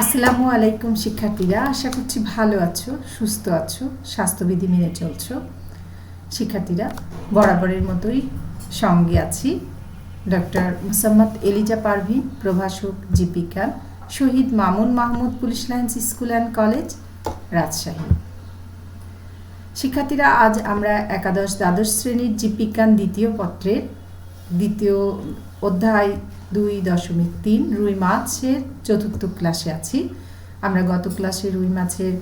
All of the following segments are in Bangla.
আসসালামু আলাইকুম শিক্ষার্থীরা, আশা করছি ভালো আছো, সুস্থ আছো, স্বাস্থ্যবিধি মেনে চলছো। শিক্ষার্থীরা, বরাবরের মতোই সঙ্গে আছি ডক্টর মুসাম্মদ এলিজা পারভিন, প্রভাষক জীববিজ্ঞান, Shahid Mamun Mahmud police lines school and college, Rajshahi. শিক্ষার্থীরা, আজ আমরা একাদশ দ্বাদশ শ্রেণীর জীববিজ্ঞান দ্বিতীয় পত্রের দ্বিতীয় অধ্যায় 2.3 রুই মাছের চতুর্থ ক্লাসে আছি। আমরা গত ক্লাসে রুই মাছের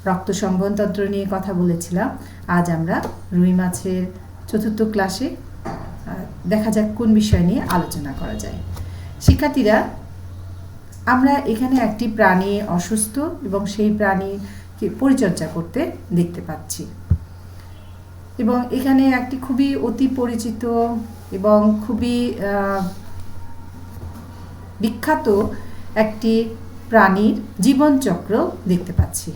রক্ত সংবহনতন্ত্র নিয়ে কথা বলেছিলাম। আজ আমরা রুই মাছের চতুর্থ ক্লাসে দেখা যাক কোন বিষয় নিয়ে আলোচনা করা যায়। শিক্ষার্থীরা, আমরা এখানে একটি প্রাণী অসুস্থ এবং সেই প্রাণীকে পরিচর্যা করতে দেখতে পাচ্ছি, এবং এখানে একটি খুবই অতি পরিচিত এবং খুবই বিখ্যাত একটি প্রাণীর জীবনচক্র দেখতে পাচ্ছি।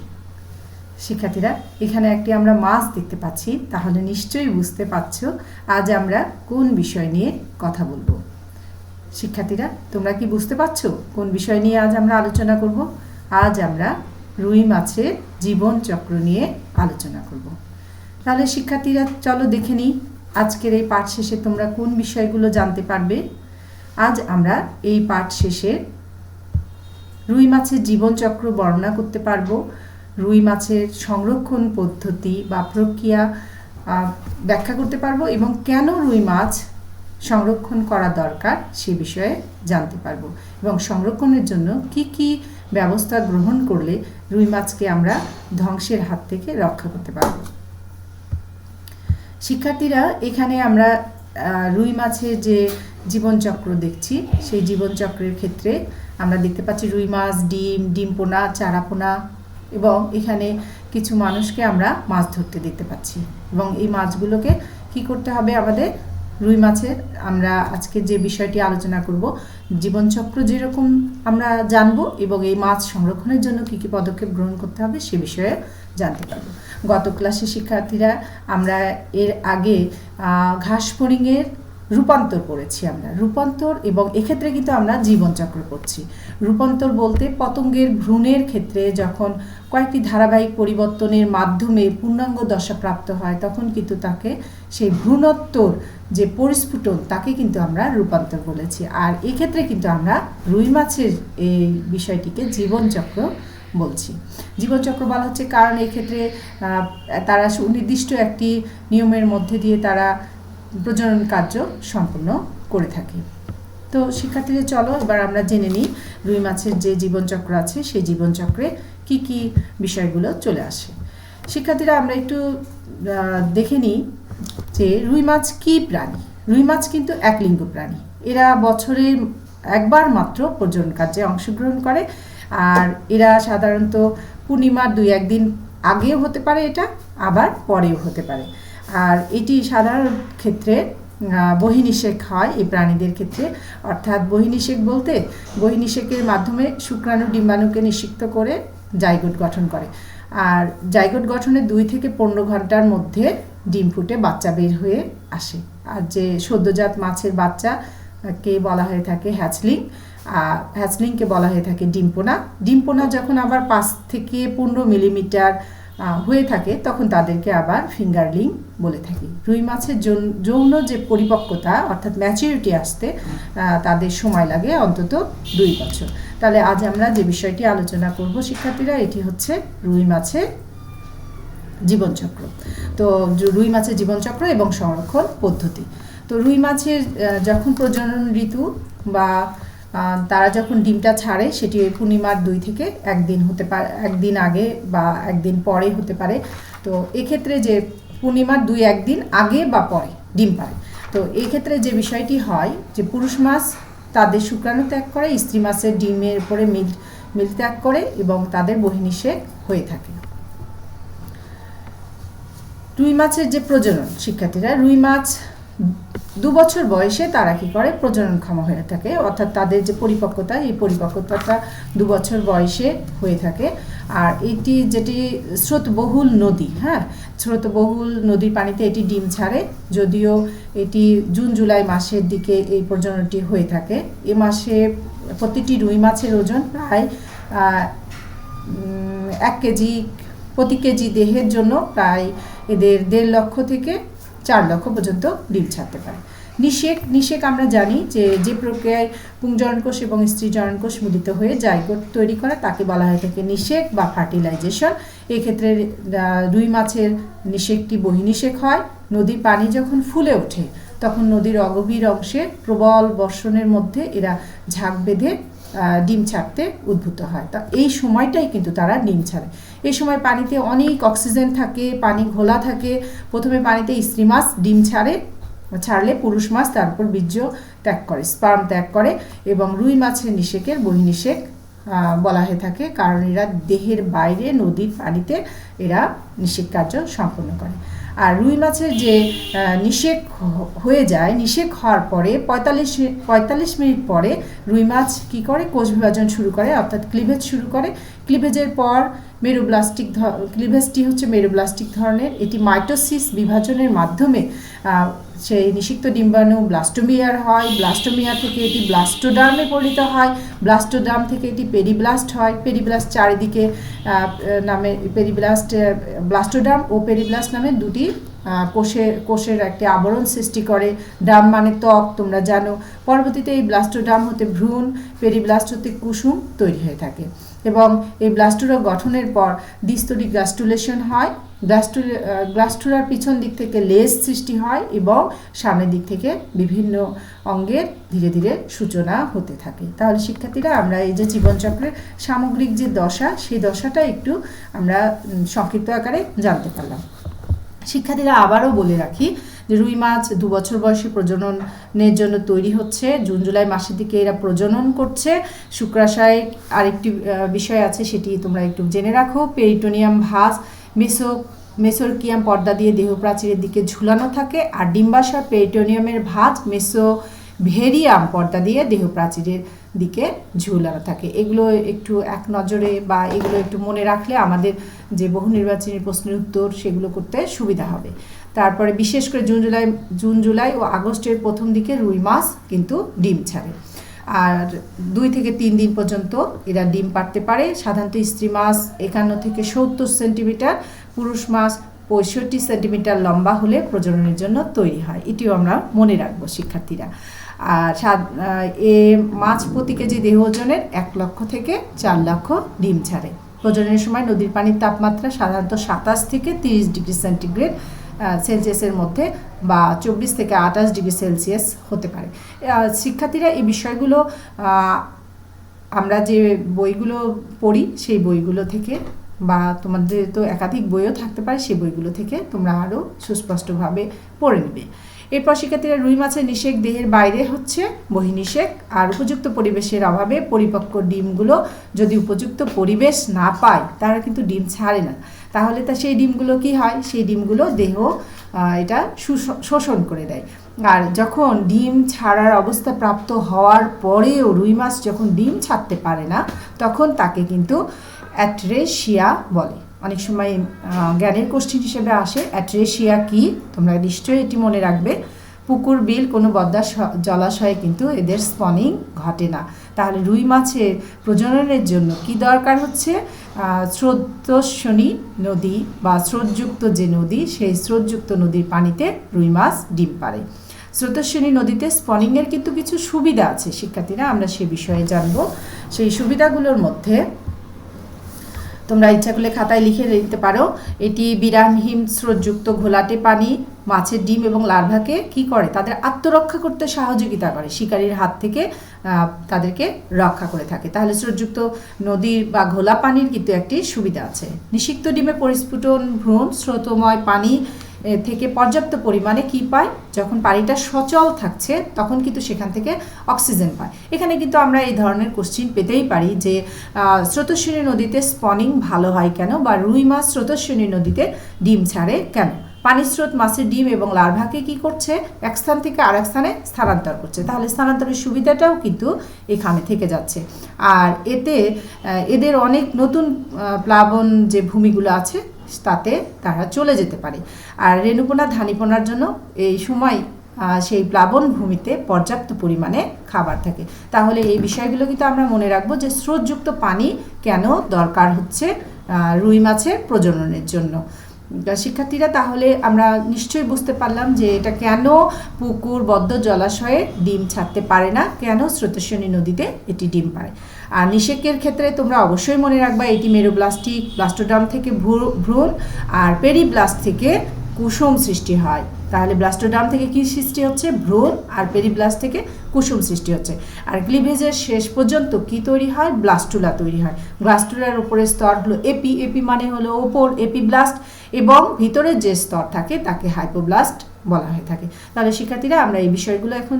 শিক্ষার্থীরা, এখানে একটি আমরা মাছ দেখতে পাচ্ছি, তাহলে নিশ্চয়ই বুঝতে পারছো আজ আমরা কোন বিষয় নিয়ে কথা বলবো। শিক্ষার্থীরা, তোমরা কি বুঝতে পারছো কোন বিষয় নিয়ে আজ আমরা আলোচনা করব? আজ আমরা রুই মাছের জীবনচক্র নিয়ে আলোচনা করব। তাহলে শিক্ষার্থীরা, চলো দেখে নিই আজকের এই পাঠ শেষে তোমরা কোন বিষয়গুলো জানতে পারবে। আজ আমরা এই পাঠ শেষে রুই মাছের জীবনচক্র বর্ণনা করতে পারবো, রুই মাছের সংরক্ষণ পদ্ধতি বা প্রক্রিয়া ব্যাখ্যা করতে পারবো, এবং কেন রুই মাছ সংরক্ষণ করা দরকার সে বিষয়ে জানতে পারবো, এবং সংরক্ষণের জন্য কি কি ব্যবস্থা গ্রহণ করলে রুই মাছকে আমরা ধ্বংসের হাত থেকে রক্ষা করতে পারবো। শিক্ষার্থীরা, এখানে আমরা রুই মাছের যে জীবনচক্র দেখছি, সেই জীবনচক্রের ক্ষেত্রে আমরা দেখতে পাচ্ছি রুই মাছ ডিম পোনা, চারা পোনা, এবং এখানে কিছু মানুষকে আমরা মাছ ধরতে দেখতে পাচ্ছি। এবং এই মাছগুলোকে কি করতে হবে আমাদের? রুই মাছের আমরা আজকে যে বিষয়টি আলোচনা করব, জীবনচক্র যেরকম আমরা জানবো, এবং এই মাছ সংরক্ষণের জন্য কি কি পদক্ষেপ গ্রহণ করতে হবে সে বিষয়ে জানতে পারবো। গত ক্লাসে শিক্ষার্থীরা আমরা এর আগে ঘাস ফড়িংয়ের রূপান্তর পড়েছি আমরা, রূপান্তর, এবং এক্ষেত্রে কিন্তু আমরা জীবনচক্র পড়ছি। রূপান্তর বলতে পতঙ্গের ভ্রূণের ক্ষেত্রে যখন কয়েকটি ধারাবাহিক পরিবর্তনের মাধ্যমে পূর্ণাঙ্গ দশা প্রাপ্ত হয়, তখন কিন্তু তাকে সেই ভ্রূণোত্তর যে পরিস্ফুটন, তাকে কিন্তু আমরা রূপান্তর বলেছি। আর এক্ষেত্রে কিন্তু আমরা রুই মাছের এই বিষয়টিকে জীবনচক্র বলছি। জীবনচক্র বলা হচ্ছে কারণ এক্ষেত্রে তারা সুনির্দিষ্ট একটি নিয়মের মধ্যে দিয়ে তারা প্রজনন কার্য সম্পন্ন করে থাকে। তো শিক্ষার্থীদের, চলো এবার আমরা জেনে নিই রুই মাছের যে জীবনচক্র আছে সেই জীবনচক্রে কি কি বিষয়গুলো চলে আসে। শিক্ষার্থীরা, আমরা একটু দেখে নিই যে রুই মাছ কি প্রাণী। রুই মাছ কিন্তু একলিঙ্গ প্রাণী। এরা বছরে একবার মাত্র প্রজনন কার্যে অংশগ্রহণ করে, আর এরা সাধারণত পূর্ণিমার 2-1 দিন আগেও হতে পারে, এটা আবার পরেও হতে পারে। আর এটি সাধারণ ক্ষেত্রে বহিনিষেক হয় এই প্রাণীদের ক্ষেত্রে, অর্থাৎ বহিনিষেক বলতে বহিনিষেকের মাধ্যমে শুক্রাণু ডিম্বাণুকে নিষিক্ত করে জাইগোট গঠন করে, আর জাইগোট গঠনের 2 থেকে 15 ঘন্টার মধ্যে ডিম ফুটে বাচ্চা বের হয়ে আসে। আর যে সদ্যজাত মাছের বাচ্চাকে বলা হয়ে থাকে হ্যাচলিং, হ্যাচলিংকে বলা হয়ে থাকে ডিমপোনা। ডিমপোনা যখন আবার 5 থেকে 15 মিলিমিটার হয়ে থাকে, তখন তাদেরকে আবার ফিঙ্গারলিং বলে থাকি। রুই মাছের যৌন যে পরিপক্কতা, অর্থাৎ ম্যাচুরিটি আসতে তাদের সময় লাগে অন্তত 2 বছর। তাহলে আজ আমরা যে বিষয়টি আলোচনা করব শিক্ষার্থীরা, এটি হচ্ছে রুই মাছের জীবনচক্র। তো রুই মাছের জীবনচক্র এবং সংরক্ষণ পদ্ধতি। তো রুই মাছের যখন প্রজনন ঋতু বা তারা যখন ডিমটা ছাড়ে, সেটি ওই পূর্ণিমার 2 থেকে 1 দিন হতে পারে, 1 দিন আগে বা 1 দিন পরে হতে পারে। তো এক্ষেত্রে যে পূর্ণিমার 2-1 দিন আগে বা পরে ডিম পারে, তো এই ক্ষেত্রে যে বিষয়টি হয় যে পুরুষ মাছ তাদের শুক্রাণু ত্যাগ করে, স্ত্রী মাছের ডিমের উপরে মিল ত্যাগ করে, এবং তাদের বহিনিষেক হয়ে থাকে। রুই মাছের যে প্রজনন, শিক্ষার্থীরা, রুই মাছ 2 বছর বয়সে তারা কি করে? প্রজননক্ষম হয়ে থাকে, অর্থাৎ তাদের যে পরিপক্কতা, এই পরিপক্কতাটা 2 বছর বয়সে হয়ে থাকে। আর যেটি স্রোতবহুল নদী, স্রোতবহুল নদীর পানিতে এটি ডিম ছাড়ে, যদিও এটি জুন জুলাই মাসের দিকে এই প্রজননটি হয়ে থাকে। এ মাসে প্রতিটি রুই মাছের ওজন প্রায় কেজি প্রতি কেজি দেহের জন্য প্রায় এদের 1.5 লক্ষ থেকে 4 লক্ষ পর্যন্ত ডিম ছাড়তে পারে। নিষেক আমরা জানি যে প্রক্রিয়ায় পুংজননকোষ এবং স্ত্রীজননকোষ মিলিত হয়ে জাইগোট তৈরি করে তাকে বলা হয় থাকে নিষেক বা ফার্টিলাইজেশন। এক্ষেত্রে রুই মাছের নিষেকটি বহির্নিষেক হয়। নদীর পানি যখন ফুলে ওঠে তখন নদীর অগভীর অংশে প্রবল বর্ষণের মধ্যে এরা ঝাঁক বেঁধে ডিম ছাড়তে উদ্ভূত হয়। তা এই সময়টাই কিন্তু তারা ডিম ছাড়ে। এই সময় পানিতে অনেক অক্সিজেন থাকে, পানি ঘোলা থাকে। প্রথমে পানিতে স্ত্রী মাছ ডিম ছাড়লে পুরুষ মাছ তারপর বীর্য ত্যাগ করে, স্পার্ম ত্যাগ করে, এবং রুই মাছের নিষেকের বহির্নিষেক বলা হয়ে থাকে, কারণ এরা দেহের বাইরে নদীর পানিতে এরা নিষেক কার্য সম্পন্ন করে। আর রুই মাছের যে নিষেক হয়ে যায়, নিষেক হওয়ার পরে 45 মিনিট পরে রুই মাছ কী করে, কোষ বিভাজন শুরু করে, অর্থাৎ ক্লিভেজ শুরু করে। ক্লিভেজের পর ক্লিভেজটি হচ্ছে মেরুব্লাস্টিক ধরনের। এটি মাইটোসিস বিভাজনের মাধ্যমে সেই নিষিক্ত ডিম্বাণু ব্লাস্টোমিয়ার হয়। ব্লাস্টোমিয়ার থেকে এটি ব্লাস্টোডার্মে পরিণত হয়। ব্লাস্টোডার্ম থেকে এটি পেরিব্লাস্ট হয়। পেরিব্লাস্ট চারিদিকে নামে ব্লাস্টোডার্ম ও পেরিব্লাস্ট নামে দুটি কোষের একটি আবরণ সৃষ্টি করে। ডার্ম মানে ত্বক, তোমরা জানো। পরবর্তীতে এই ব্লাস্টোডার্ম হতে ভ্রূণ, পেরিব্লাস্ট হতে কুসুম তৈরি হয়ে থাকে, এবং এই ব্লাস্টুরা গঠনের পর দ্বিস্তরী গ্লাস্টুলেশন হয়। গ্লাস্টুলার পিছন দিক থেকে লেজ সৃষ্টি হয় এবং সামনের দিক থেকে বিভিন্ন অঙ্গের ধীরে ধীরে সূচনা হতে থাকে। তাহলে শিক্ষার্থীরা, আমরা এই যে জীবনচক্রের সামগ্রিক যে দশা, সেই দশাটা একটু আমরা সংক্ষিপ্ত আকারে জানতে পারলাম। শিক্ষার্থীরা, আবারও বলে রাখি যে রুই মাছ 2 বছর বয়সে প্রজননের জন্য তৈরি হচ্ছে। জুন জুলাই মাসের দিকে এরা প্রজনন করছে। শুক্রাশয় আরেকটি বিষয় আছে, সেটি তোমরা একটু জেনে রাখো। পেরিটোনিয়াম ভাঁজ মেসোরকিয়াম পর্দা দিয়ে দেহপ্রাচীরের দিকে ঝুলানো থাকে, আর ডিম্বাশয় পেরিটোনিয়ামের ভাঁজ মেসোভেরিয়াম পর্দা দিয়ে দেহপ্রাচীরের দিকে ঝুলানো থাকে। এগুলো একটু এক নজরে বা এগুলো একটু মনে রাখলে আমাদের যে বহু নির্বাচনী প্রশ্নের উত্তর সেগুলো করতে সুবিধা হবে। তারপরে বিশেষ করে জুন জুলাই ও আগস্টের প্রথম দিকে রুই মাছ কিন্তু ডিম ছাড়ে, আর 2 থেকে 3 দিন পর্যন্ত এরা ডিম পাড়তে পারে। সাধারণত স্ত্রী মাছ 51 থেকে 70 সেন্টিমিটার, পুরুষ মাছ 65 সেন্টিমিটার লম্বা হলে প্রজননের জন্য তৈরি হয়। এটিও আমরা মনে রাখবো শিক্ষার্থীরা। আর এ মাছ প্রতি কেজি দেহ ওজনের 1 লক্ষ থেকে 4 লক্ষ ডিম ছাড়ে। প্রজননের সময় নদীর পানির তাপমাত্রা সাধারণত 27 থেকে 30 ডিগ্রি সেন্টিগ্রেড সেলসিয়াসের মধ্যে বা 24 থেকে 28 ডিগ্রি সেলসিয়াস হতে পারে। শিক্ষার্থীরা, এই বিষয়গুলো আমরা যে বইগুলো পড়ি সেই বইগুলো থেকে, বা তোমাদের তো একাধিক বইও থাকতে পারে, সেই বইগুলো থেকে তোমরা আরও সুস্পষ্টভাবে পড়ে নেবে। এরপর শিক্ষার্থীরা, রুই মাছের নিষেক দেহের বাইরে হচ্ছে বহির্নিষেক। আর উপযুক্ত পরিবেশের অভাবে পরিপক্ক ডিমগুলো যদি উপযুক্ত পরিবেশ না পায়, তারা কিন্তু ডিম ছাড়ে না। তাহলে সেই ডিমগুলো কি হয়, সেই ডিমগুলো দেহ এটা শোষণ করে দেয়। আর যখন ডিম ছাড়ার অবস্থা প্রাপ্ত হওয়ার পরেও রুই মাছ যখন ডিম ছাড়তে পারে না, তখন তাকে কিন্তু অ্যাট্রেশিয়া বলে। অনেক সময় জ্ঞানের কোশ্চেন হিসেবে আসে। অ্যাট্রেশিয়া কি, তোমরা নিশ্চয়ই এটি মনে রাখবে। পুকুর, বিল, কোনো বদ্রা জলাশয়ে কিন্তু এদের স্পনিং ঘটে না। তাহলে রুই মাছের প্রজননের জন্য কি দরকার হচ্ছে, স্রোতস্বিনী নদী বা স্রোতযুক্ত যে নদী, সেই স্রোতযুক্ত নদীর পানিতে রুই মাছ ডিম পাড়ে। স্রোতস্বিনী নদীতে স্পনিংয়ের কিন্তু কিছু সুবিধা আছে শিক্ষার্থীরা, আমরা সে বিষয়ে জানব। সেই সুবিধাগুলোর মধ্যে তোমরা ইচ্ছা করলে খাতায় লিখে দিতে পারো। এটি বিরামহীন স্রোতযুক্ত ঘোলাটে পানি মাছের ডিম এবং লার্ভাকে কি করে, তাদের আত্মরক্ষা করতে সহযোগিতা করে, শিকারীর হাত থেকে তাদেরকে রক্ষা করে থাকে। তাহলে স্রোতযুক্ত নদীর বা ঘোলা পানির কিন্তু একটি সুবিধা আছে। নিষিক্ত ডিমে পরিস্ফুটন ভ্রূণ স্রোতময় পানি থেকে পর্যাপ্ত পরিমাণে কি পায়, যখন পানিটা সচল থাকছে তখন কিন্তু সেখান থেকে অক্সিজেন পায়। এখানে কিন্তু আমরা এই ধরনের কোশ্চিন পেতেই পারি যে স্রোতস্বিনী নদীতে স্পনিং ভালো হয় কেন, বা রুই মাছ স্রোতস্বিনী নদীতে ডিম ছাড়ে কেন। পানির স্রোত মাছের ডিম এবং লার্ভাকে কি করছে, এক স্থান থেকে আরেক স্থানে স্থানান্তর করছে। তাহলে স্থানান্তরের সুবিধাটাও কিন্তু এখানে থেকে যাচ্ছে। আর এতে এদের অনেক নতুন প্লাবন যে ভূমিগুলো আছে তাতে তারা চলে যেতে পারে। আর রেণুপোনা ধানীপোনার জন্য এই সময় সেই প্লাবন ভূমিতে পর্যাপ্ত পরিমাণে খাবার থাকে। তাহলে এই বিষয়গুলো কিন্তু আমরা মনে রাখবো যে স্রোতযুক্ত পানি কেন দরকার হচ্ছে রুই মাছের প্রজননের জন্য। শিক্ষার্থীরা, তাহলে আমরা নিশ্চয়ই বুঝতে পারলাম যে এটা কেন পুকুর, বদ্ধ জলাশয়ে ডিম ছাড়তে পারে না, কেন স্রোতস্বিনী নদীতে এটি ডিম পারে। আর নিষেকের ক্ষেত্রে তোমরা অবশ্যই মনে রাখবা এটি মেরুব্লাস্টিক ব্লাস্টোডার্ম থেকে ভ্রূণ আর পেরিব্লাস্ট থেকে কুসুম সৃষ্টি হয়। তাহলে ব্লাস্টোডার্ম থেকে কি সৃষ্টি হচ্ছে? ভ্রূণ। আর পেরিব্লাস্ট থেকে কুসুম সৃষ্টি হচ্ছে। আর ক্লিভেজের শেষ পর্যন্ত কি তৈরি হয়? ব্লাস্টুলা তৈরি হয়। ব্লাস্টুলার উপরের স্তর হলো এপি মানে হলো ওপর, এপিব্লাস্ট, এবং ভিতরের যে স্তর থাকে তাকে হাইপোব্লাস্ট বলা হয়ে থাকে। তাহলে শিক্ষার্থীরা, আমরা এই বিষয়গুলো এখন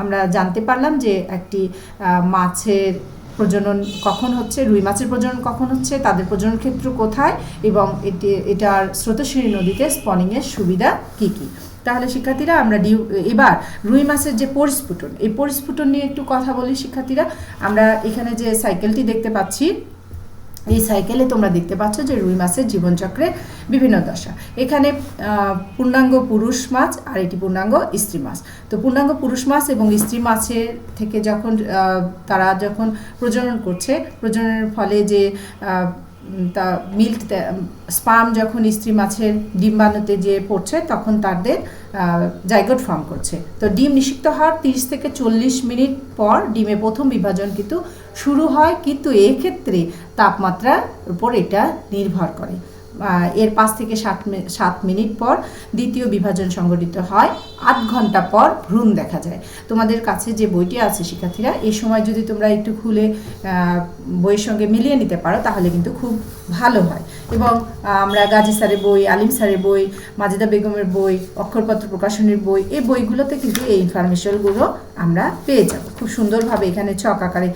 আমরা জানতে পারলাম যে একটি মাছের প্রজনন কখন হচ্ছে, রুই মাছের প্রজনন কখন হচ্ছে, তাদের প্রজনন ক্ষেত্র কোথায়, এবং এটার স্রোতস্বিনী নদীতে স্পনিংয়ের সুবিধা কী কী। তাহলে শিক্ষার্থীরা, আমরা এবার রুই মাছের যে পরিস্ফুটন, এই পরিস্ফুটন নিয়ে একটু কথা বলি। শিক্ষার্থীরা, আমরা এখানে যে সাইকেলটি দেখতে পাচ্ছি, এই সাইকেলে তোমরা দেখতে পাচ্ছ যে রুই মাছের জীবনচক্রের বিভিন্ন দশা। এখানে পূর্ণাঙ্গ পুরুষ মাছ আর এটি পূর্ণাঙ্গ স্ত্রী মাছ। তো পূর্ণাঙ্গ পুরুষ মাছ এবং স্ত্রী মাছের থেকে তারা যখন প্রজনন করছে, প্রজননের ফলে যে তা মিল্ক স্পার্ম যখন স্ত্রী মাছের ডিম্বাণুতে যে পড়ছে, তখন তাদের জাইগোট ফর্ম করছে। তো ডিম নিষিক্ত হওয়ার 30 থেকে 40 মিনিট পর ডিমে প্রথম বিভাজন কিন্তু শুরু হয়, কিন্তু এক্ষেত্রে তাপমাত্রার উপর এটা নির্ভর করে। এর 5 থেকে 7 মিনিট পর দ্বিতীয় বিভাজন সংঘটিত হয়। 8 ঘন্টা পর ভ্রূণ দেখা যায়। তোমাদের কাছে যে বইটি আছে শিক্ষার্থীরা, এই সময় যদি তোমরা একটু খুলে বইয়ের সঙ্গে মিলিয়ে নিতে পারো তাহলে কিন্তু খুব ভালো হয়। এবং আমরা গাজী স্যারের বই, আলিম স্যারের বই, মাজেদা বেগমের বই, অক্ষরপত্র প্রকাশনীর বই, এই বইগুলোতে কিন্তু এই ইনফরমেশনগুলো আমরা পেয়ে যাব। খুব সুন্দরভাবে এখানে ছক আকারে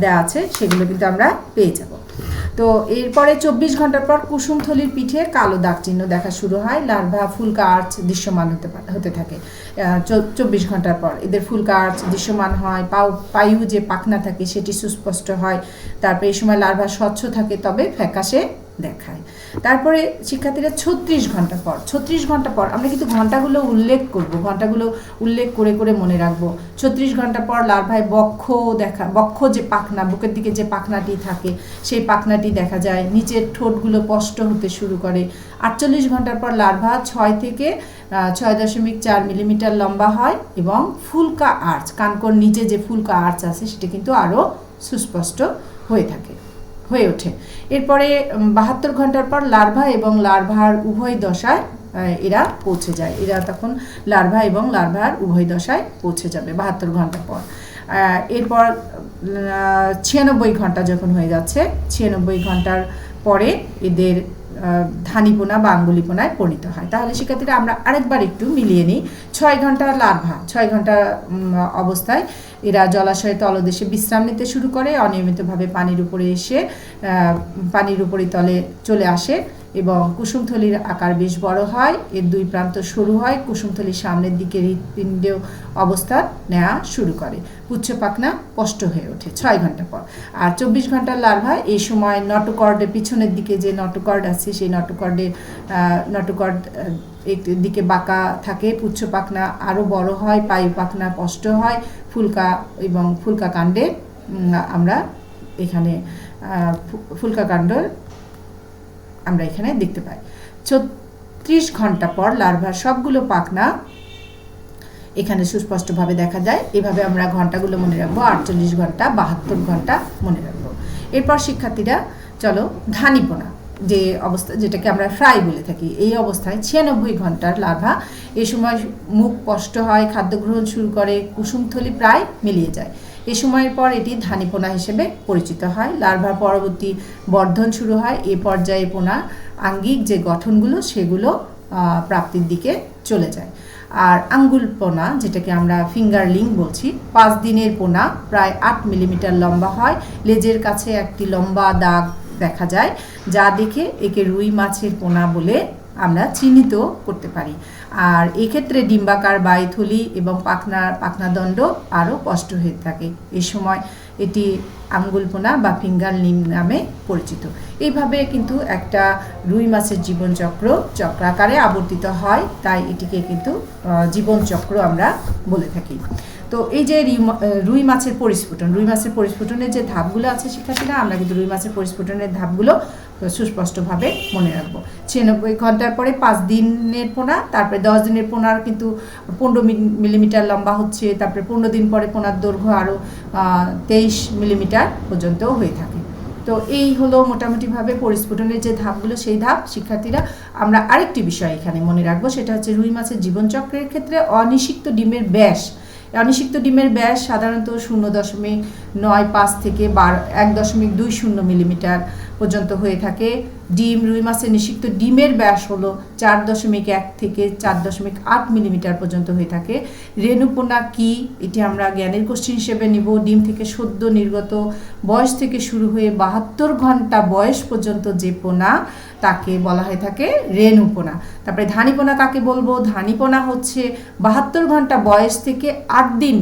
দেওয়া আছে, সেগুলো কিন্তু আমরা পেয়ে যাব। তো এরপরে 24 ঘন্টার পর কুসুমথলির পিঠে কালো দাগ চিহ্ন দেখা শুরু হয়। লার্ভা ফুলকা আর্চ দৃশ্যমান হতে থাকে। 24 ঘন্টার পর এদের ফুলকা আর্চ দৃশ্যমান হয়। পায়ু যে পাখনা থাকে সেটি সুস্পষ্ট হয়। তারপরে এই সময় লার্ভা স্বচ্ছ থাকে, তবে ফ্যাকাশে দেখায়। তারপরে শিক্ষার্থীরা 36 ঘন্টা পর আমরা কিন্তু ঘন্টাগুলো উল্লেখ করে করে মনে রাখবো। 36 ঘন্টা পর লার্ভায় বক্ষ যে পাখনা, বুকের দিকে যে পাখনাটি থাকে সেই পাখনাটি দেখা যায়। নিচের ঠোঁটগুলো স্পষ্ট হতে শুরু করে। 48 ঘন্টার পর লার্ভা 6 থেকে 6.4 মিলিমিটার লম্বা হয় এবং ফুলকা আর্চ, কানকোর নিচে যে ফুলকা আর্চ আছে সেটা কিন্তু আরও সুস্পষ্ট হয়ে ওঠে। এরপরে 72 ঘন্টার পর লার্ভা এবং লার্ভার উভয় দশায় এরা পৌঁছে যায়। এরা তখন লার্ভা এবং লার্ভার উভয় দশায় পৌঁছে যাবে 72 ঘন্টা পর। এরপর 96 ঘন্টা যখন হয়ে যাচ্ছে, 96 ঘন্টার পরে এদের ধানীপোনা বা আঙ্গুলিপোনায় পরিণত হয়। তাহলে শিক্ষার্থীরা, আমরা আরেকবার একটু মিলিয়ে নিই। 6 ঘন্টা লার্ভা, 6 ঘন্টা অবস্থায় এরা জলাশয়ের তলদেশে বিশ্রাম নিতে শুরু করে। অনিয়মিতভাবে পানির উপরে তলে চলে আসে এবং কুসুমথলির আকার বেশ বড় হয়। এর দুই প্রান্ত সরু হয়। কুসুমথলির সামনের দিকে হৃৎপিণ্ড অবস্থান নেওয়া শুরু করে। পুচ্ছ পাখনা স্পষ্ট হয়ে ওঠে 6 ঘন্টা পর। আর 24 ঘন্টার লার্ভা, এই সময় নটোকর্ডের পিছনের দিকে যে নটোকর্ড আছে সেই নটোকর্ড দিকে বাঁকা থাকে। পুচ্ছ পাখনা আরও বড় হয়, পায়ু পাখনা স্পষ্ট হয়। ফুলকা কাণ্ডে আমরা এখানে দেখতে পাই। 36 ঘন্টা পর লার্ভার সবগুলো পাখনা এখানে সুস্পষ্টভাবে দেখা যায়। এভাবে আমরা ঘন্টাগুলো মনে রাখবো। 48 ঘন্টা, 72 ঘন্টা মনে রাখবো। এরপর শিক্ষার্থীরা, চলো ধানীপোনা যে অবস্থা, যেটাকে আমরা ফ্রাই বলে থাকি, এই অবস্থায় 96 ঘন্টার লার্ভা। এই সময় মুখ স্পষ্ট হয়, খাদ্য গ্রহণ শুরু করে, কুসুমথলি প্রায় মিলিয়ে যায়। এ সময়ের পর এটি ধানীপোনা হিসেবে পরিচিত হয়। লার্ভার পরবর্তী বর্ধন শুরু হয়। এ পর্যায়ে পোনা আঙ্গিক যে গঠনগুলো সেগুলো প্রাপ্তির দিকে চলে যায়। আর আঙ্গুল পোনা, যেটাকে আমরা ফিঙ্গারলিং বলছি, 5 দিনের পোনা প্রায় 8 মিলিমিটার লম্বা হয়। লেজের কাছে একটি লম্বা দাগ দেখা যায়, যা দেখে একে রুই মাছের পোনা বলে আমরা চিহ্নিত করতে পারি। আর এক্ষেত্রে ডিম্বাকার বায়ুথলি এবং পাখনাদণ্ড আরও স্পষ্ট হয়ে থাকে। এ সময় এটি আঙ্গুলপোনা বা ফিঙ্গার লিম নামে পরিচিত। এইভাবে কিন্তু একটা রুই মাছের জীবনচক্র চক্রাকারে আবর্তিত হয়, তাই এটিকে কিন্তু জীবনচক্র আমরা বলে থাকি। তো এই যে রুই মাছের পরিস্ফুটনের যে ধাপগুলো আছে শিক্ষার্থীরা, আমরা কিন্তু রুই মাছের পরিস্ফুটনের ধাপগুলো সুস্পষ্টভাবে মনে রাখবো। 96 ঘন্টার পরে 5 দিনের পোনা, তারপরে 10 দিনের পোনার কিন্তু 15 মিলিমিটার লম্বা হচ্ছে, তারপরে 15 দিন পরে পোনার দৈর্ঘ্য আরও 23 মিলিমিটার পর্যন্ত হয়ে থাকে। তো এই হলো মোটামুটিভাবে পরিস্ফুটনের যে ধাপগুলো, সেই ধাপ। শিক্ষার্থীরা, আমরা আরেকটি বিষয় এখানে মনে রাখবো, সেটা হচ্ছে রুই মাছের জীবনচক্রের ক্ষেত্রে অনিষিক্ত ডিমের ব্যাস সাধারণত 0.95 থেকে 1.20 মিলিমিটার পর্যন্ত হয়ে থাকে। রুই মাছের নিষিক্ত ডিমের ব্যাস হলো 4.1 থেকে 4.8 মিলিমিটার পর্যন্ত হয়ে থাকে। রেণুপোনা কি, এটি আমরা জ্ঞানের কোশ্চেন হিসেবে নিব। ডিম থেকে সদ্য নির্গত বয়স থেকে শুরু হয়ে 72 ঘন্টা বয়স পর্যন্ত যে পোনা, তাকে বলা হয়ে থাকে রেণুপোনা। তারপরে ধানীপোনা কাকে বলবো? ধানীপোনা হচ্ছে 72 ঘন্টা বয়স থেকে 8 দিন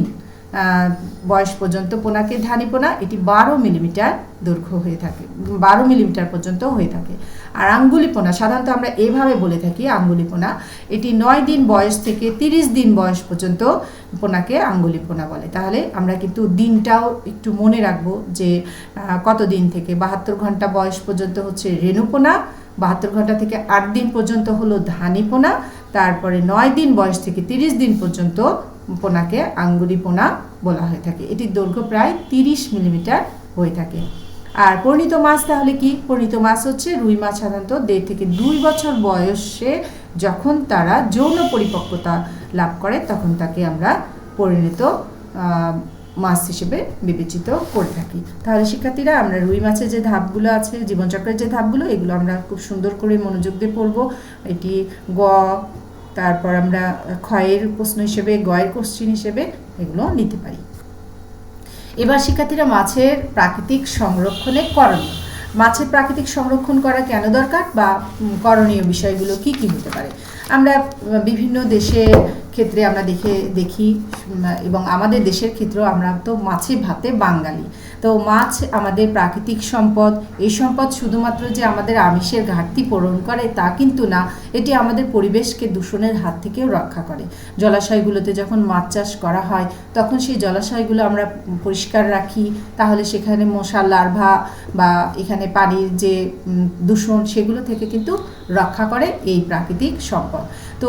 বয়স পর্যন্ত পোনাকে ধানীপোনা, এটি 12 মিলিমিটার দৈর্ঘ্য হয়ে থাকে, 12 মিলিমিটার পর্যন্ত হয়ে থাকে। আর আঙ্গুলিপোনা সাধারণত আমরা এভাবে বলে থাকি, আঙ্গুলিপোনা এটি 9 দিন বয়স থেকে 30 দিন বয়স পর্যন্ত পোনাকে আঙ্গুলিপোনা বলে। তাহলে আমরা কিন্তু দিনটাও একটু মনে রাখবো যে কত দিন থেকে। 72 ঘন্টা বয়স পর্যন্ত হচ্ছে রেণুপোনা, 72 ঘন্টা থেকে 8 দিন পর্যন্ত হলো ধানীপোনা, তারপরে 9 দিন বয়স থেকে 30 দিন পর্যন্ত পোনাকে আঙ্গুলিপোনা বলা হয়ে থাকে। এটির দৈর্ঘ্য প্রায় 30 মিলিমিটার হয়ে থাকে। আর পরিণত মাছ তাহলে কি? পরিণত মাছ হচ্ছে রুই মাছ সাধারণত 1.5 থেকে 2 বছর বয়সে যখন তারা যৌন পরিপক্কতা লাভ করে, তখন তাকে আমরা পরিণত মাছ হিসেবে বিবেচিত করে থাকি। তাহলে শিক্ষার্থীরা, আমরা রুই মাছের যে ধাপগুলো আছে, জীবনচক্রের যে ধাপগুলো, এগুলো আমরা খুব সুন্দর করে মনোযোগ দিয়ে পড়বো। এটি তারপর আমরা ক্ষয়ের প্রশ্ন হিসেবে, গয়ের কোশ্চেন হিসেবে এগুলো নিতে পারি। এবার শিক্ষার্থীরা, মাছের প্রাকৃতিক সংরক্ষণে করণীয়। মাছের প্রাকৃতিক সংরক্ষণ করা কেন দরকার বা করণীয় বিষয়গুলো কি কি হতে পারে? আমরা বিভিন্ন দেশের ক্ষেত্রে আমরা দেখি এবং আমাদের দেশের ক্ষেত্রেও আমরা তো মাছে ভাতে বাঙালি। তো মাছ আমাদের প্রাকৃতিক সম্পদ। এই সম্পদ শুধুমাত্র যে আমাদের আমিষের ঘাটতি পূরণ করে তা কিন্তু না, এটি আমাদের পরিবেশকে দূষণের হাত থেকেও রক্ষা করে। জলাশয়গুলোতে যখন মাছ চাষ করা হয়, তখন সেই জলাশয়গুলো আমরা পরিষ্কার রাখি, তাহলে সেখানে মশার লার্ভা বা এখানে পানির যে দূষণ, সেগুলো থেকে কিন্তু রক্ষা করে এই প্রাকৃতিক সম্পদ। তো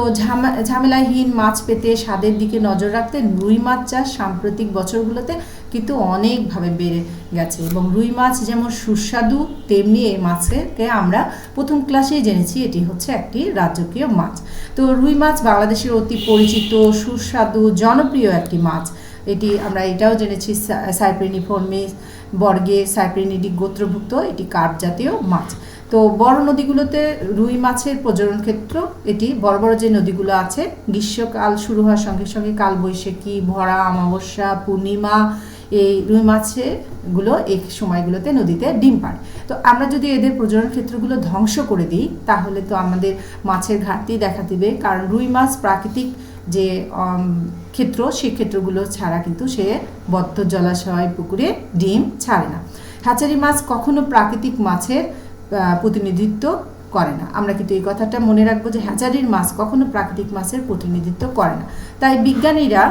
ঝামেলাহীন মাছ পেতে স্বাদের দিকে নজর রাখতে রুই মাছ চাষ সাম্প্রতিক বছরগুলোতে কিন্তু অনেকভাবে বেড়ে গেছে। এবং রুই মাছ যেমন সুস্বাদু, তেমনি এই মাছকে আমরা প্রথম ক্লাসেই জেনেছি এটি হচ্ছে একটি রাজকীয় মাছ। তো রুই মাছ বাংলাদেশের অতি পরিচিত, সুস্বাদু, জনপ্রিয় একটি মাছ। আমরা এটাও জেনেছি সাইপ্রিনিফর্মিস বর্গে সাইপ্রিনিডি গোত্রভুক্ত এটি কার্প জাতীয় মাছ। তো বড় নদীগুলোতে রুই মাছের প্রজনন ক্ষেত্র, এটি বড় বড় যে নদীগুলো আছে, গ্রীষ্মকাল শুরু হওয়ার সঙ্গে সঙ্গে কালবৈশাখী, ভরা, অমাবস্যা, পূর্ণিমা, এই রুই মাছগুলো এই সময়গুলোতে নদীতে ডিম পাড়ে। তো আমরা যদি এদের প্রজনন ক্ষেত্রগুলো ধ্বংস করে দিই, তাহলে তো আমাদের মাছের ঘাটতি দেখা দিবে। কারণ রুই মাছ প্রাকৃতিক যে ক্ষেত্র, সেই ক্ষেত্রগুলো ছাড়া কিন্তু সে বদ্ধ জলাশয়, পুকুরে ডিম ছাড়ে না। হ্যাচারি মাছ কখনো প্রাকৃতিক মাছের প্রতিনিধিত্ব করে না। আমরা কিন্তু এই কথাটা মনে রাখবো যে হ্যাচারির মাছ কখনো প্রাকৃতিক মাছের প্রতিনিধিত্ব করে না। তাই বিজ্ঞানীরা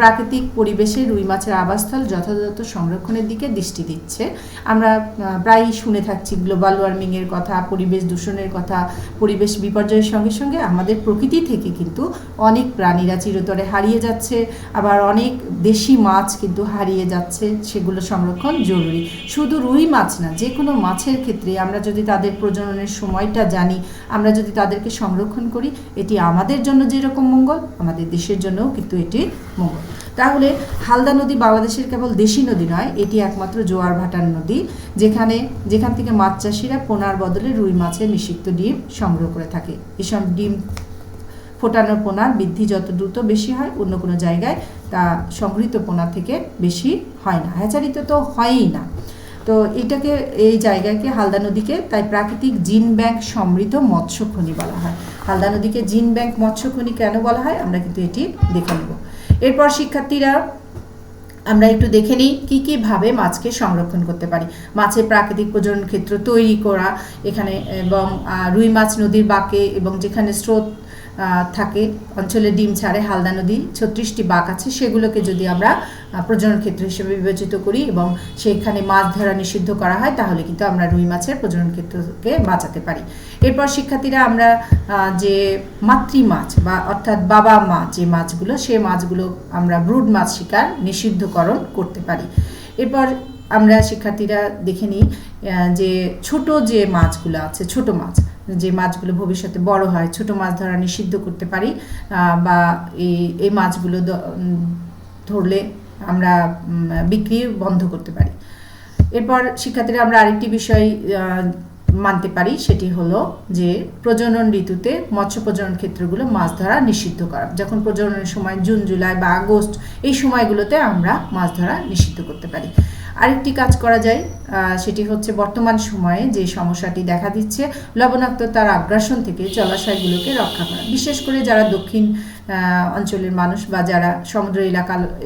প্রাকৃতিক পরিবেশে রুই মাছের আবাসস্থল যথাযথ সংরক্ষণের দিকে দৃষ্টি দিচ্ছে। আমরা প্রায়ই শুনে থাকছি গ্লোবাল ওয়ার্মিংয়ের কথা, পরিবেশ দূষণের কথা। পরিবেশ বিপর্যয়ের সঙ্গে সঙ্গে আমাদের প্রকৃতি থেকে কিন্তু অনেক প্রাণীরা চিরতরে হারিয়ে যাচ্ছে, আবার অনেক দেশি মাছ কিন্তু হারিয়ে যাচ্ছে। সেগুলো সংরক্ষণ জরুরি। শুধু রুই মাছ না, যে কোনো মাছের ক্ষেত্রে আমরা যদি তাদের প্রজননের সময়টা জানি, আমরা যদি তাদেরকে সংরক্ষণ করি, এটি আমাদের জন্য যেরকম মঙ্গল, আমাদের দেশের জন্যও কিন্তু এটি মঙ্গল। তাহলে হালদা নদী বাংলাদেশের কেবল দেশি নদী নয়, এটি একমাত্র জোয়ার ভাটার নদী, যেখান থেকে মাছ চাষিরা পোনার বদলে রুই মাছের নিষিক্ত ডিম সংগ্রহ করে থাকে। এসব ডিম ফোটানোর পোনার বৃদ্ধি যত দ্রুত বেশি হয়, অন্য কোনো জায়গায় তা সংগৃহীত পোনা থেকে বেশি হয় না, হ্যাচারিতে তো হয়ই না। তো এই জায়গাকে, হালদা নদীকে, তাই প্রাকৃতিক জিন ব্যাংক সমৃদ্ধ মৎস্য খনি বলা হয়। হালদা নদীকে জিন ব্যাংক মৎস্য খনি কেন বলা হয়, আমরা কিন্তু এটি দেখে নেব। এরপর শিক্ষার্থীরা, আমরা একটু দেখে নিই কী কীভাবে মাছকে সংরক্ষণ করতে পারি। মাছের প্রাকৃতিক প্রজনন ক্ষেত্র তৈরি করা এখানে, এবং রুই মাছ নদীর বাঁকে এবং যেখানে স্রোত থাকে অঞ্চলে ডিম ছাড়ে, হালদা নদী 36টি বাঁক আছে, সেগুলোকে যদি আমরা প্রজনন ক্ষেত্র হিসেবে বিবেচিত করি এবং সেইখানে মাছ ধরা নিষিদ্ধ করা হয়, তাহলে কিন্তু আমরা রুই মাছের প্রজনন ক্ষেত্রকে বাঁচাতে পারি। এরপর শিক্ষার্থীরা আমরা যে মাতৃ মাছ বা অর্থাৎ বাবা মা যে মাছগুলো, সেই মাছগুলো আমরা ব্রুড মাছ শিকার নিষিদ্ধকরণ করতে পারি। এরপর আমরা শিক্ষার্থীরা দেখে নিই যে ছোট যে মাছগুলো আছে, ছোট মাছ যে মাছগুলো ভবিষ্যতে বড় হয়, ছোট মাছ ধরা নিষিদ্ধ করতে পারি, বা এই মাছগুলো ধরলে আমরা বিক্রি বন্ধ করতে পারি। এরপর শিক্ষার্থীরা আমরা আরেকটি বিষয় মানতে পারি, সেটি হলো যে প্রজনন ঋতুতে মৎস্য প্রজনন ক্ষেত্রগুলো মাছ ধরা নিষিদ্ধ করা। যখন প্রজননের সময় জুন, জুলাই বা আগস্ট এই সময়গুলোতে আমরা মাছ ধরা নিষিদ্ধ করতে পারি। আরেকটি কাজ করা যায়, সেটি হচ্ছে বর্তমান সময়ে যে সমস্যাটি দেখা দিচ্ছে, লবণাক্ততার আগ্রাসন থেকে জলাশয়গুলোকে রক্ষা করা। বিশেষ করে যারা দক্ষিণ অঞ্চলের মানুষ বা যারা সমুদ্র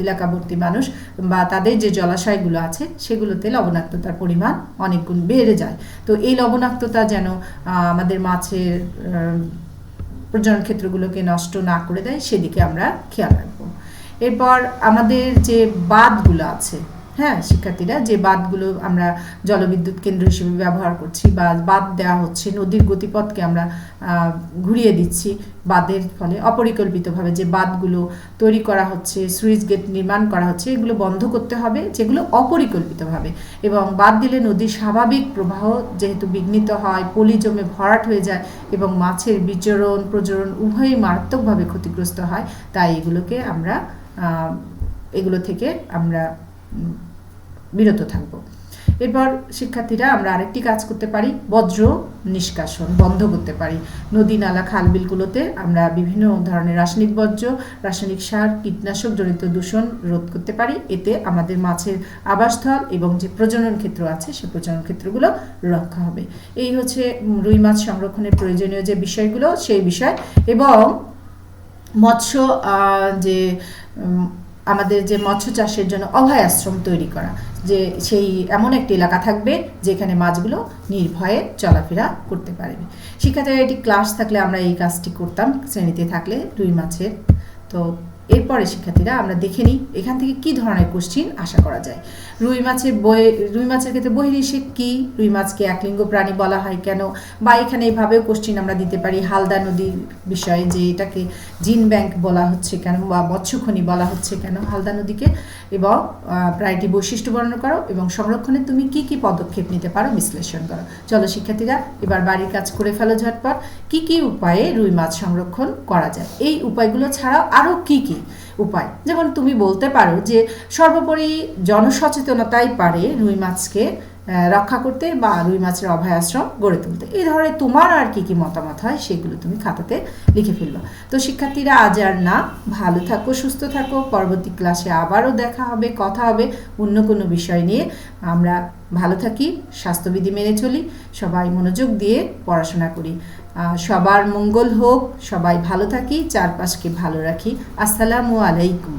এলাকাবর্তী মানুষ বা তাদের যে জলাশয়গুলো আছে সেগুলোতে লবণাক্ততার পরিমাণ অনেক গুণ বেড়ে যায়। তো এই লবণাক্ততা যেন আমাদের মাছের প্রজনন ক্ষেত্রগুলোকে নষ্ট না করে দেয়, সেদিকে আমরা খেয়াল রাখবো। এরপর আমাদের যে বাঁধগুলো আছে, হ্যাঁ শিক্ষার্থীরা, যে বাঁধগুলো আমরা জলবিদ্যুৎ কেন্দ্র হিসেবে ব্যবহার করছি বা বাঁধ দেওয়া হচ্ছে, নদীর গতিপথকে আমরা ঘুরিয়ে দিচ্ছি বাঁধের ফলে, অপরিকল্পিতভাবে যে বাঁধগুলো তৈরি করা হচ্ছে, সুইচ গেট নির্মাণ করা হচ্ছে, এগুলো বন্ধ করতে হবে যেগুলো অপরিকল্পিতভাবে। এবং বাঁধ দিলে নদীর স্বাভাবিক প্রবাহ যেহেতু বিঘ্নিত হয়, পলি জমে ভরাট হয়ে যায় এবং মাছের বিচরণ প্রজনন উভয়ই মারাত্মকভাবে ক্ষতিগ্রস্ত হয়। তাই এগুলো থেকে আমরা বিরত থাকব। এরপর শিক্ষার্থীরা আমরা আরেকটি কাজ করতে পারি, বজ্র নিষ্কাশন বন্ধ করতে পারি। নদী, নালা, খাল, বিলগুলোতে আমরা বিভিন্ন ধরনের রাসায়নিক বর্জ্য, রাসায়নিক সার, কীটনাশক জনিত দূষণ রোধ করতে পারি। এতে আমাদের মাছের আবাসস্থল এবং যে প্রজনন ক্ষেত্র আছে সেই প্রজনন ক্ষেত্রগুলো রক্ষা হবে। এই হচ্ছে রুই মাছ সংরক্ষণের প্রয়োজনীয় যে বিষয়গুলো, সেই বিষয়। এবং মৎস্য যে আমাদের যে মৎস্য চাষের জন্য অভয় আশ্রম তৈরি করা, যে সেই এমন একটি এলাকা থাকবে যেখানে মাছগুলো নির্ভয়ে চলাফেরা করতে পারবে। শিক্ষার্থীরা এটি ক্লাস থাকলে আমরা এই কাজটি করতাম, শ্রেণীতে থাকলে রুই মাছের। তো এরপরে শিক্ষার্থীরা আমরা দেখে নিই এখান থেকে কি ধরনের কোশ্চিন আশা করা যায়। রুই মাছের ক্ষেত্রে বহির্নিষেধ কি, রুই মাছকে একলিঙ্গ প্রাণী বলা হয় কেন, বা এখানে এভাবেও কোশ্চিন আমরা দিতে পারি হালদা নদীর বিষয়ে, যে এটাকে জিন ব্যাংক বলা হচ্ছে কেন বা মৎস্যখনি বলা হচ্ছে কেন হালদা নদীকে, এবং প্রায়টি বৈশিষ্ট্য বর্ণনা করো এবং সংরক্ষণে তুমি কি কি পদক্ষেপ নিতে পারো বিশ্লেষণ করো। চলো শিক্ষার্থীরা এবার বাড়ির কাজ করে ফেলো ঝটপট। কি কি উপায়ে রুই মাছ সংরক্ষণ করা যায়, এই উপায়গুলো ছাড়াও আরও কি কি উপায়, যেমন তুমি বলতে পারো যে সর্বোপরি জনসচেতনতাই পারে রুই মাছকে রক্ষা করতে বা রুই মাছের অভয় আশ্রম গড়ে তুলতে। এই ধরনের তোমার আর কি কি মতামত হয় সেগুলো তুমি খাতাতে লিখে ফেলবা। তো শিক্ষার্থীরা আজ আর না, ভালো থাকো, সুস্থ থাকো। পরবর্তী ক্লাসে আবারও দেখা হবে, কথা হবে অন্য কোনো বিষয় নিয়ে। আমরা ভালো থাকি, স্বাস্থ্যবিধি মেনে চলি, সবাই মনোযোগ দিয়ে পড়াশোনা করি। সবার মঙ্গল হোক, সবাই ভালো থাকি, চারপাশকে ভালো রাখি। আসসালামু আলাইকুম।